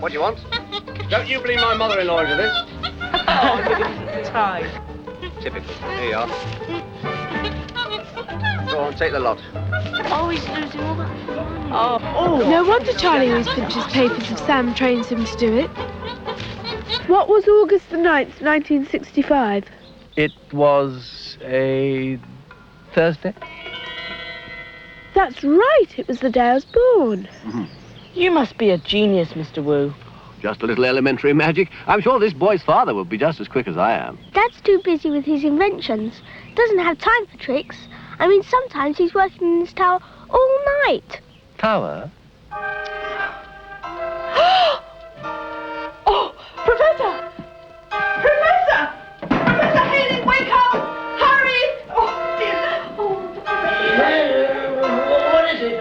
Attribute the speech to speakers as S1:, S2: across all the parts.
S1: What do you want? Don't you believe my mother-in-law into this?
S2: Oh, look at his tie.
S1: Typical. Here you are. Go on, take the lot.
S3: Oh, he's losing all that money.
S2: Oh.
S4: No wonder Charlie always pinches papers if Sam trains him to do it. What was August the 9th, 1965?
S5: It was a Thursday.
S4: That's right, it was the day I was born.
S2: You must be a genius, Mr. Wu.
S5: Just a little elementary magic. I'm sure this boy's father would be just as quick as I am.
S3: Dad's too busy with his inventions. Doesn't have time for tricks. I mean, sometimes he's working in his tower all night.
S5: Tower?
S2: Oh, Professor! Professor! Professor Hayling, wake up! Hurry! Oh, dear. Oh,
S6: What is it?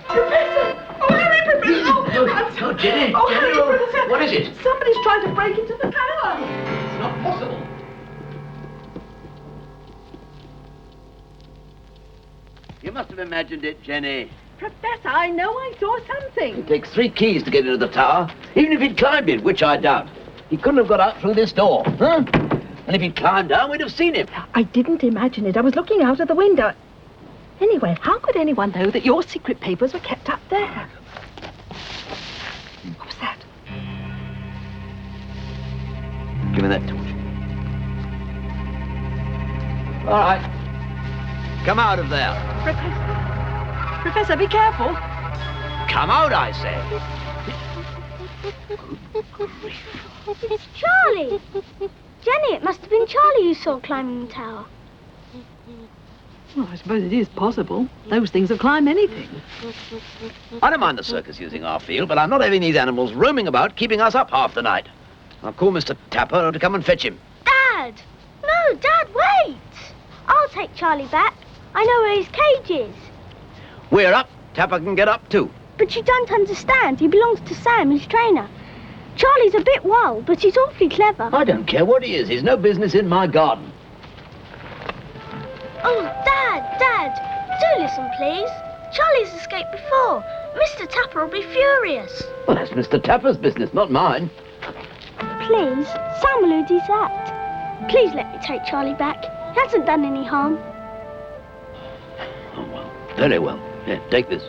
S2: Professor! Oh, hurry, Professor!
S6: Oh, Jenny,
S2: Oh,
S6: Jenny,
S2: hurry, Professor!
S6: what is it?
S2: Somebody's trying to break into the tower.
S6: It's not possible. You must have imagined it, Jenny.
S2: Professor, I know I saw something.
S6: It takes 3 keys to get into the tower, even if he'd climbed in, which I doubt. He couldn't have got out through this door, huh? And if he'd climbed down, we'd have seen him.
S2: I didn't imagine it. I was looking out of the window. Anyway, how could anyone know that your secret papers were kept up there? What was that?
S6: Give me that torch. All right. Come out of there.
S2: Professor, be careful.
S6: Come out, I say.
S3: It's Charlie. Jenny, it must have been Charlie you saw climbing the tower.
S2: Well, I suppose it is possible. Those things will climb anything.
S6: I don't mind the circus using our field, but I'm not having these animals roaming about, keeping us up half the night. I'll call Mr. Tapper to come and fetch him.
S3: Dad! No, Dad, wait! I'll take Charlie back. I know where his cage is.
S6: We're up. Tapper can get up too.
S3: But you don't understand. He belongs to Sam, his trainer. Charlie's a bit wild, but he's awfully clever.
S6: I don't care what he is. He's no business in my garden.
S3: Oh, Dad, do listen, please. Charlie's escaped before. Mr. Tapper will be furious.
S6: Well, that's Mr. Tapper's business, not mine.
S3: Please, Sam will do that. Please let me take Charlie back. He hasn't done any harm.
S6: Oh, well, very well. Here, take this.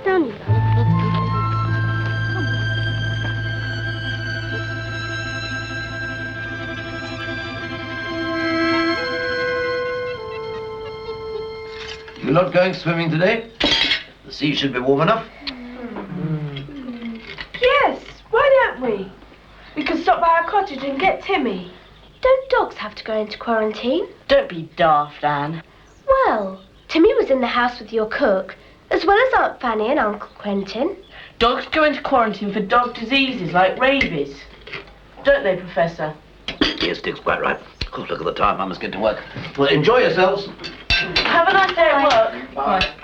S3: Down you go.
S6: You're not going swimming today? The sea should be warm enough.
S4: Yes, why don't we? We can stop by our cottage and get Timmy.
S7: Don't dogs have to go into quarantine?
S2: Don't be daft, Anne.
S7: Well, Timmy was in the house with your cook, as well as Aunt Fanny and Uncle Quentin.
S2: Dogs go into quarantine for dog diseases like rabies. Don't they, Professor?
S6: Yes, Dick's quite right. Oh, look at the time. I must get to work. Well, enjoy yourselves.
S2: Have a nice day at work.
S6: Bye.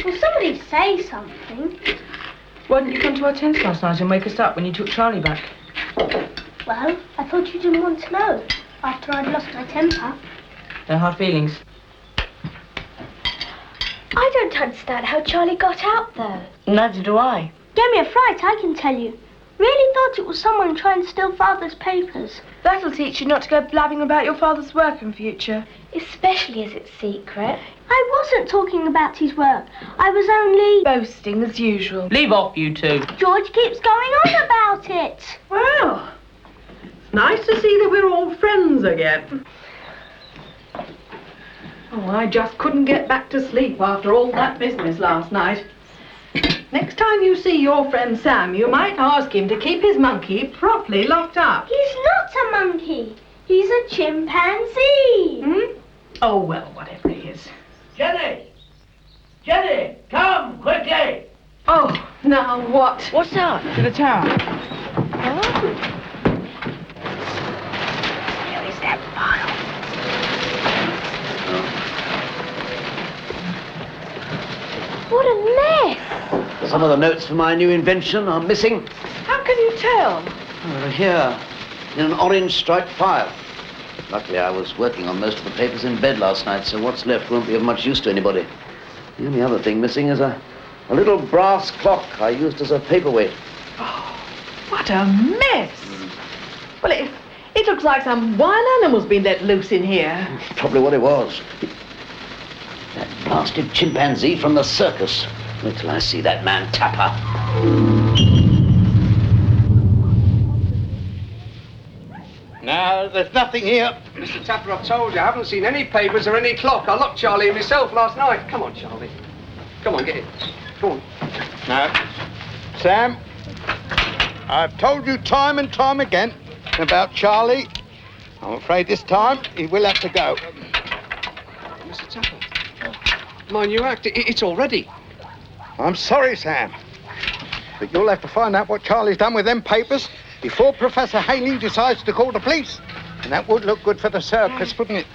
S3: Will somebody say something?
S2: Why didn't you come to our tent last night and wake us up when you took Charlie back?
S3: Well, I thought you didn't want to know, after I'd lost my temper.
S2: No hard feelings.
S7: I don't understand how Charlie got out, though.
S2: Neither do I.
S3: Gave me a fright, I can tell you. Really thought it was someone trying to steal Father's papers.
S4: That'll teach you not to go blabbing about your father's work in future.
S7: Especially as it's secret.
S3: I wasn't talking about his work. I was only...
S4: Boasting as usual.
S2: Leave off, you two.
S3: George keeps going on about it.
S2: Well, it's nice to see that we're all friends again. Oh, I just couldn't get back to sleep after all that business last night. Next time you see your friend Sam, you might ask him to keep his monkey properly locked up.
S3: He's not a monkey. He's a chimpanzee.
S2: Hmm? Oh, well, whatever he is.
S6: Jenny! Jenny! Come, quickly!
S2: Oh, now what?
S4: What's that?
S2: To the tower.
S6: Here is that file.
S3: What a mess.
S6: Some of the notes for my new invention are missing.
S2: How can you tell?
S6: Here, in an orange striped file. Luckily, I was working on most of the papers in bed last night, so what's left won't be of much use to anybody. The only other thing missing is a little brass clock I used as a paperweight.
S2: Oh, what a mess! Well, it looks like some wild animal's been let loose in here.
S6: Probably what it was. That blasted chimpanzee from the circus. Wait till I see that man Tapper.
S8: No, there's nothing here.
S1: Mr. Tapper, I've told you, I haven't seen any papers or any clock. I locked Charlie and myself last night. Come on, Charlie. Come on, get in. Come on.
S8: No. Sam, I've told you time and time again about Charlie. I'm afraid this time he will have to go.
S1: Mr. Tapper, my new act, it's all ready.
S8: I'm sorry, Sam, but you'll have to find out what Charlie's done with them papers before Professor Hayling decides to call the police. And that would look good for the circus, wouldn't it?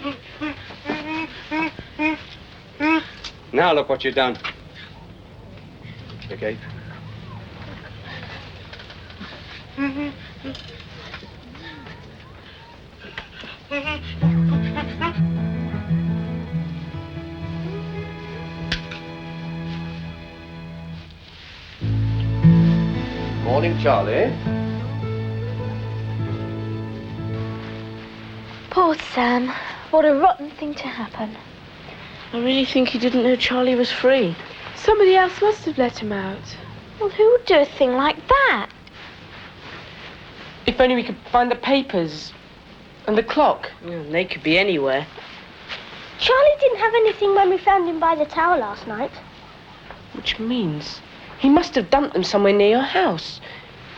S1: Now look what you've done. Okay. Morning, Charlie.
S3: Poor Sam. What a rotten thing to happen.
S4: I really think he didn't know Charlie was free. Somebody else must have let him out.
S3: Well, who would do a thing like that?
S9: If only we could find the papers and the clock.
S10: Well, they could be anywhere.
S3: Charlie didn't have anything when we found him by the tower last night.
S9: Which means he must have dumped them somewhere near your house.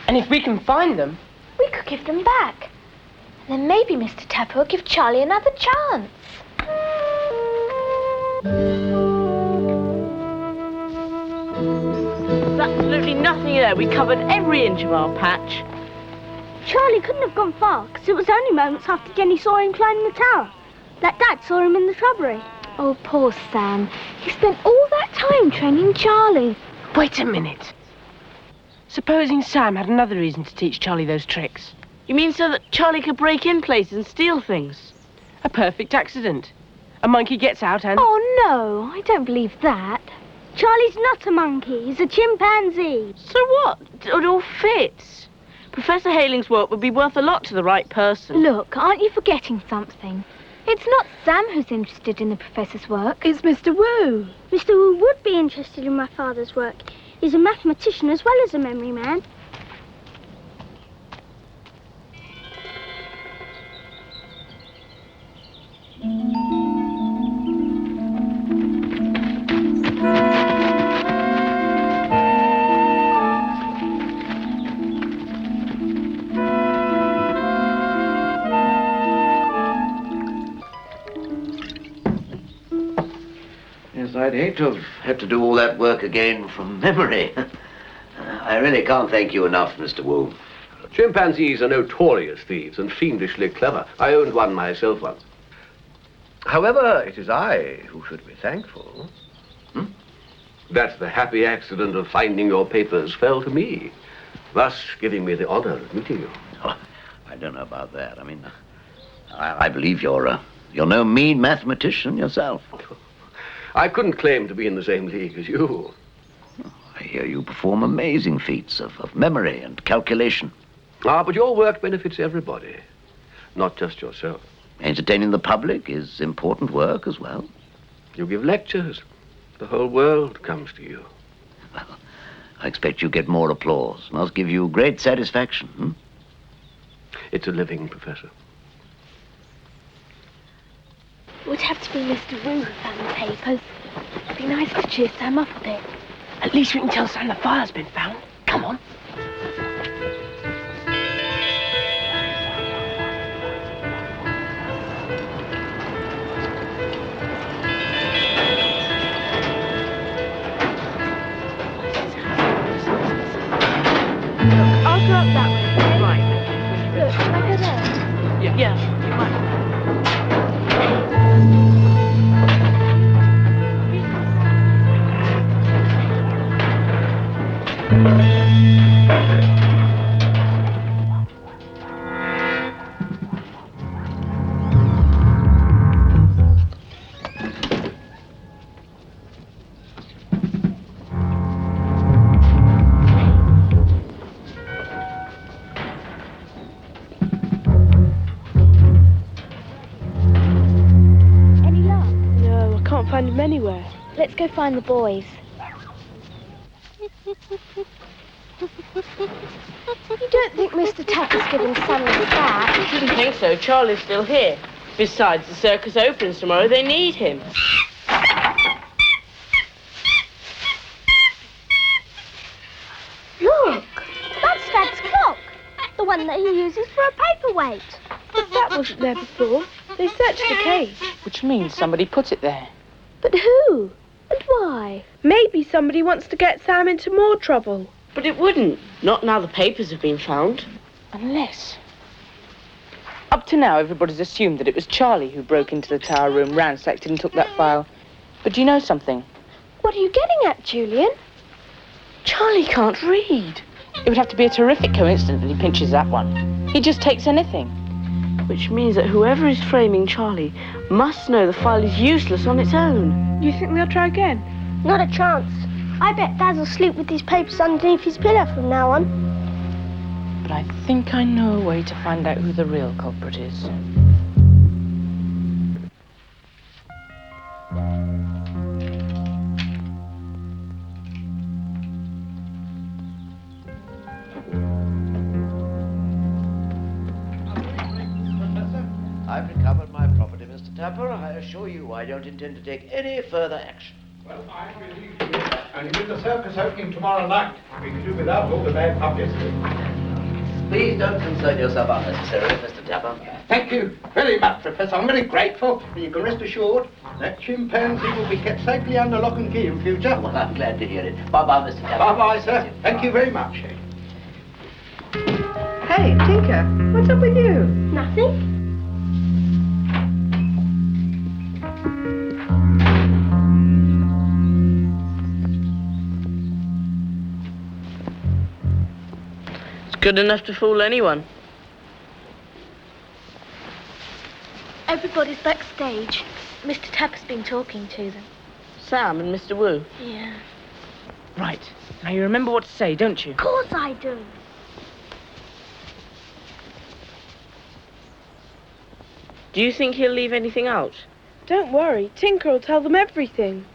S9: And if we can find them...
S3: We could give them back. And then maybe Mr. Tapper will give Charlie another chance.
S10: There's absolutely nothing there. We covered every inch of our patch.
S3: Charlie couldn't have gone far, because it was only moments after Jenny saw him climbing the tower. That Dad saw him in the shrubbery. Oh, poor Sam. He spent all that time training Charlie.
S9: Wait a minute. Supposing Sam had another reason to teach Charlie those tricks.
S10: You mean so that Charlie could break in places and steal things?
S9: A perfect accident. A monkey gets out and...
S3: Oh, no, I don't believe that. Charlie's not a monkey, he's a chimpanzee.
S10: So what? It all fits. Professor Hayling's work would be worth a lot to the right person.
S3: Look, aren't you forgetting something? It's not Sam who's interested in the professor's work.
S4: It's Mr. Wu.
S3: Mr. Wu would be interested in my father's work. He's a mathematician as well as a memory man.
S6: Yes, I'd hate to have had to do all that work again from memory. I really can't thank you enough, Mr. Wu.
S5: Chimpanzees are notorious thieves and fiendishly clever. I owned one myself once. However, it is I who should be thankful. That the happy accident of finding your papers fell to me, thus giving me the honor of meeting you.
S6: Oh, I don't know about that. I mean, I believe you're no mean mathematician yourself.
S5: I couldn't claim to be in the same league as you.
S6: I hear you perform amazing feats of memory and calculation.
S5: Ah, but your work benefits everybody, not just yourself.
S6: Entertaining the public is important work as well.
S5: You give lectures. The whole world comes to you.
S6: Well, I expect you get more applause. Must give you great satisfaction.
S5: It's a living, Professor.
S3: It would have to be Mr. Wu who found the papers. It'd be nice to cheer Sam up a bit.
S9: At least we can tell Sam the file's been found. Come on.
S10: I'll go up that way. Right.
S3: Look, shall I go there?
S10: Yeah. Right.
S4: them anywhere.
S3: Let's go find the boys. You don't think Mr. Tapper's giving Sam his back?
S10: I shouldn't think so. Charlie's still here. Besides, the circus opens tomorrow. They need him.
S3: Look, that's Dad's clock. The one that he uses for a paperweight.
S4: But that wasn't there before. They searched the cave.
S9: Which means somebody put it there.
S3: But who? And why?
S4: Maybe somebody wants to get Sam into more trouble.
S10: But it wouldn't. Not now the papers have been found.
S9: Unless... Up to now, everybody's assumed that it was Charlie who broke into the tower room, ransacked it and took that file. But do you know something?
S3: What are you getting at, Julian?
S10: Charlie can't read.
S9: It would have to be a terrific coincidence that he pinches that one. He just takes anything.
S10: Which means that whoever is framing Charlie must know the file is useless on its own.
S4: You think they'll try again?
S3: Not a chance. I bet Dad will sleep with these papers underneath his pillow from now on.
S9: But I think I know a way to find out who the real culprit is.
S6: I've recovered my property, Mr. Tapper. I assure you I don't intend to take any further action.
S8: Well, I believe you. And with the circus opening tomorrow night, we can do without all the bad publicity.
S6: Please don't concern yourself unnecessarily, Mr. Tapper.
S8: Thank you very much, Professor. I'm very grateful. And you can rest assured that chimpanzee will be kept safely under lock and key in future.
S6: Well, I'm glad to hear it. Bye-bye, Mr. Tapper.
S8: Bye-bye, sir. Thank you very much.
S2: Hey, Tinker, what's up with you?
S3: Nothing.
S10: Good enough to fool anyone.
S3: Everybody's backstage. Mr. Tapper's been talking to them.
S10: Sam and Mr. Wu.
S3: Yeah.
S9: Right. Now you remember what to say, don't you?
S3: Of course I do.
S10: Do you think he'll leave anything out?
S4: Don't worry, Tinker will tell them everything.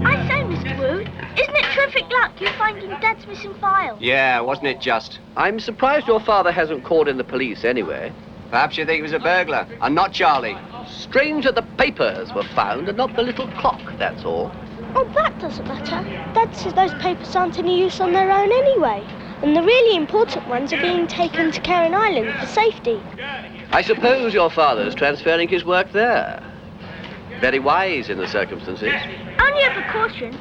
S3: I say, Mr. Wu, isn't it terrific luck you finding Dad's missing file?
S1: Yeah, wasn't it just?
S5: I'm surprised your father hasn't called in the police anyway.
S1: Perhaps you think he was a burglar, and not Charlie.
S5: Strange that the papers were found and not the little clock, that's all.
S3: Oh, that doesn't matter. Dad says those papers aren't any use on their own anyway. And the really important ones are being taken to Cairn Island for safety.
S5: I suppose your father's transferring his work there. Very wise in the circumstances.
S3: Only a precaution,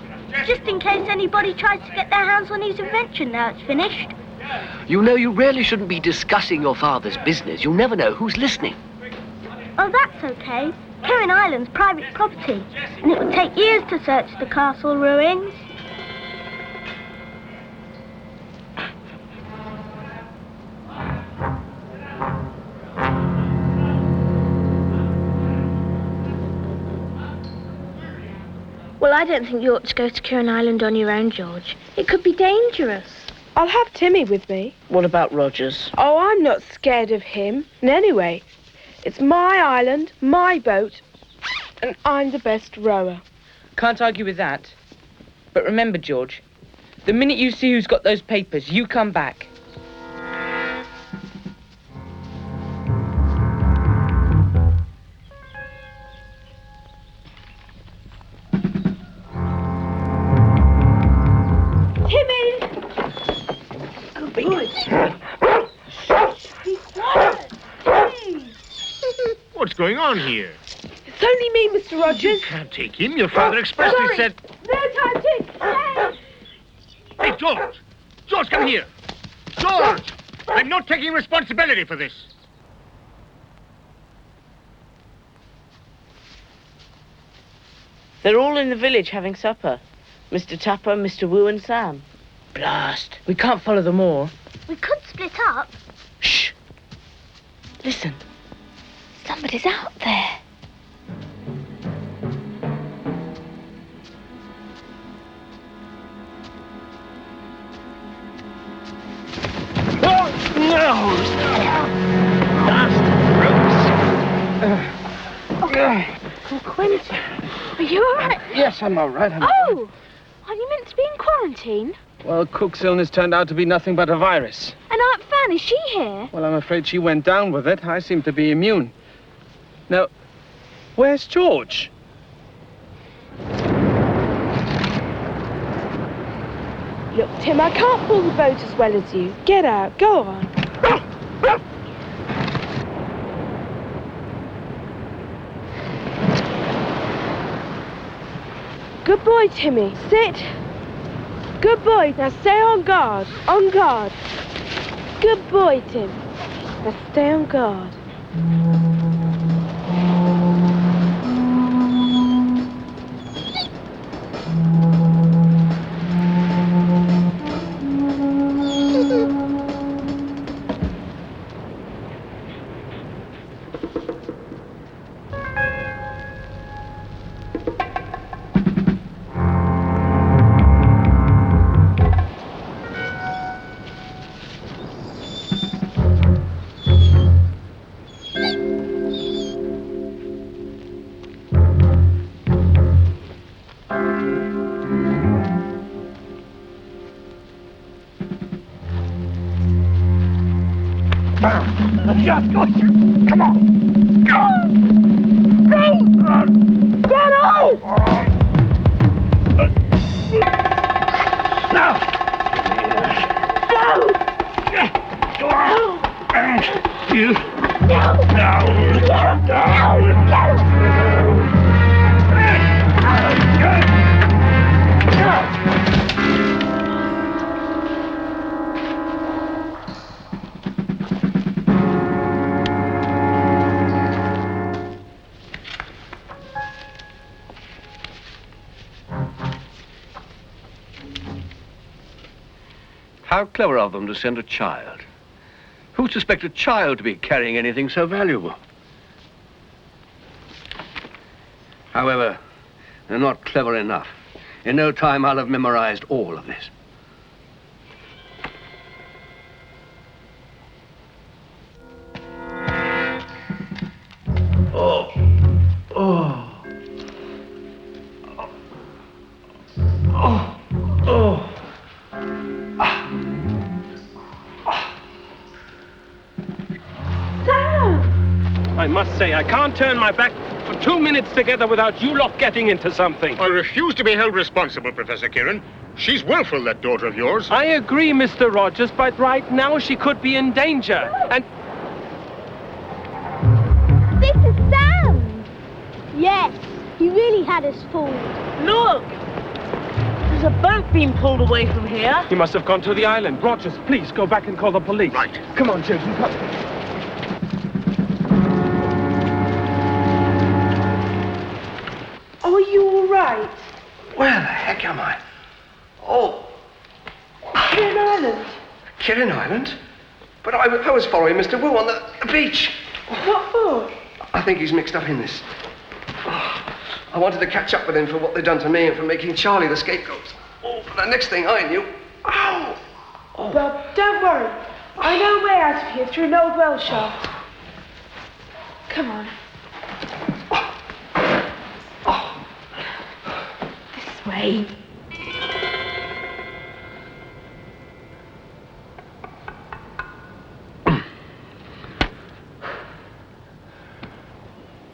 S3: just in case anybody tries to get their hands on his invention now it's finished.
S5: You know, you really shouldn't be discussing your father's business. You never know who's listening.
S3: Oh, that's okay. Cairn Island's private property, and it would take years to search the castle ruins. Well, I don't think you ought to go to Cairn Island on your own, George. It could be dangerous.
S4: I'll have Timmy with me.
S10: What about Rogers?
S4: Oh, I'm not scared of him. And anyway, it's my island, my boat, and I'm the best rower.
S9: Can't argue with that. But remember, George, the minute you see who's got those papers, you come back.
S2: Timmy!
S11: What's going on here?
S4: It's only me, Mr. Rogers.
S11: You can't take him. Your father expressly
S4: sorry.
S11: said...
S4: No time, Dick.
S11: Hey, George! George, come here! George! I'm not taking responsibility for this.
S10: They're all in the village having supper. Mr. Tapper, Mr. Wu and Sam.
S9: Blast. We can't follow them all.
S3: We could split up.
S9: Shh. Listen.
S3: Somebody's out there.
S4: Oh, Quentin, are you all right?
S12: Yes, I'm all right.
S4: Oh, are you meant to be in quarantine?
S12: Well, Cook's illness turned out to be nothing but a virus.
S4: And Aunt Fan, is she here?
S12: Well, I'm afraid she went down with it. I seem to be immune. Now, where's George?
S4: Look, Tim, I can't pull the boat as well as you. Get out, go on. Good boy, Timmy. Sit. Good boy. Now stay on guard. On guard. Good boy, Tim. Now stay on guard.
S11: Come on! Go! Get out! Now! Go on! You!
S5: How clever of them to send a child. Who'd suspect a child to be carrying anything so valuable? However, they're not clever enough. In no time, I'll have memorized all of this. Oh. Oh. Oh. Oh.
S12: I must say, I can't turn my back for 2 minutes together without you lot getting into something.
S11: I refuse to be held responsible, Professor Kieran. She's willful, that daughter of yours.
S12: I agree, Mr. Rogers, but right now she could be in danger. And
S3: This is Sam! Yes, he really had us fooled.
S10: Look! There's a boat being pulled away from here.
S12: he must have gone to the island. Rogers, please go back and call the police.
S11: Right.
S12: Come on, children, come.
S4: Are you all right?
S1: Where the heck am I? Oh,
S4: Kirin Island.
S1: Kirin Island? But I was following Mr. Wu on the beach.
S4: What for?
S1: I think he's mixed up in this. Oh, I wanted to catch up with him for what they'd done to me and for making Charlie the scapegoat. Oh, but the next thing I knew... Ow! Oh.
S4: Well, don't worry. I know a way out of here through an old well shaft. Come on. This way.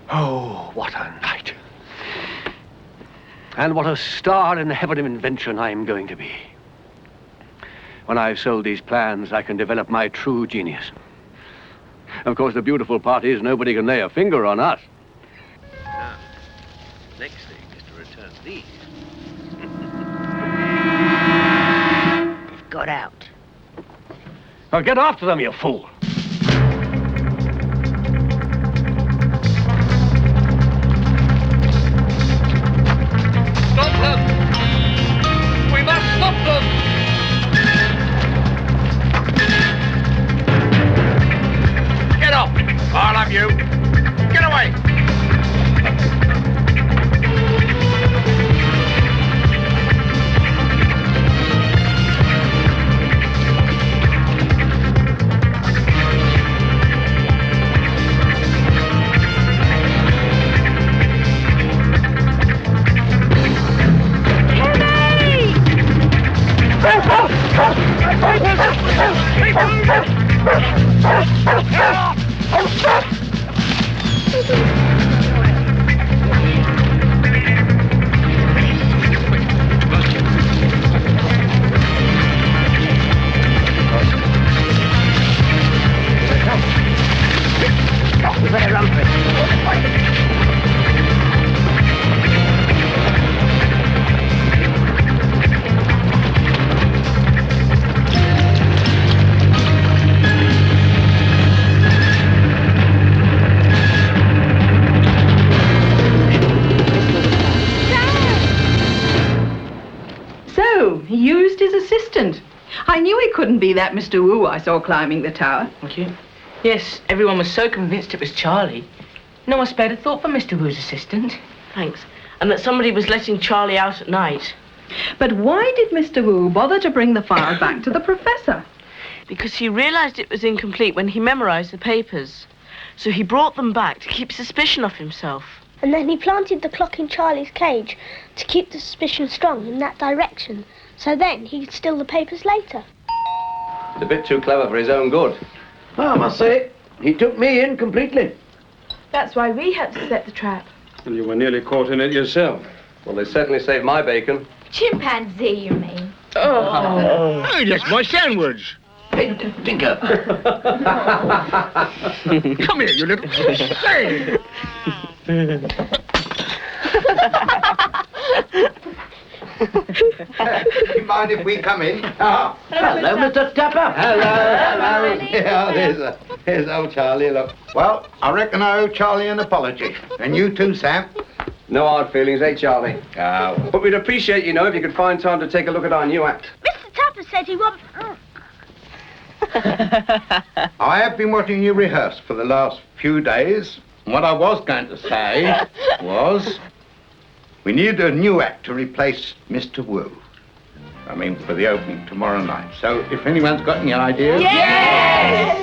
S5: Oh, what a night. And what a star in the heaven of invention I'm going to be. When I've sold these plans, I can develop my true genius. Of course, the beautiful part is nobody can lay a finger on us. Now, next thing is to return these.
S10: They've got out.
S5: Now get after them, you fool.
S6: We better run for it.
S2: So, he used his assistant. I knew he couldn't be that Mr. Wu I saw climbing the tower.
S9: Thank you. Yes, everyone was so convinced it was Charlie. No one spared a thought for Mr. Wu's assistant.
S10: Thanks. And that somebody was letting Charlie out at night.
S2: But why did Mr. Wu bother to bring the file back to the professor?
S10: Because he realized it was incomplete when he memorized the papers. So he brought them back to keep suspicion off himself.
S3: And then he planted the clock in Charlie's cage to keep the suspicion strong in that direction. So then he could steal the papers later.
S5: He's a bit too clever for his own good.
S6: Well, I must say, he took me in completely.
S4: That's why we had to set the trap.
S12: And you were nearly caught in it yourself.
S5: Well, they certainly saved my bacon.
S13: Chimpanzee, you mean?
S11: Oh, that's my sandwich.
S6: Hey, Tinker.
S11: Come here, you little... Say!
S8: You mind if we come in? Oh.
S6: Hello, Mr. Tapper.
S8: Hello. Yeah, here's old Charlie, look. Well, I reckon I owe Charlie an apology. And you too, Sam.
S1: No hard feelings, eh, Charlie?
S8: Oh.
S1: But we'd appreciate, you know, if you could find time to take a look at our new act.
S3: Mr. Tapper said he won't...
S8: I have been watching you rehearse for the last few days. And what I was going to say was... we need a new act to replace Mr. Wu. I mean, for the opening tomorrow night. So, if anyone's got any ideas...
S3: Yes!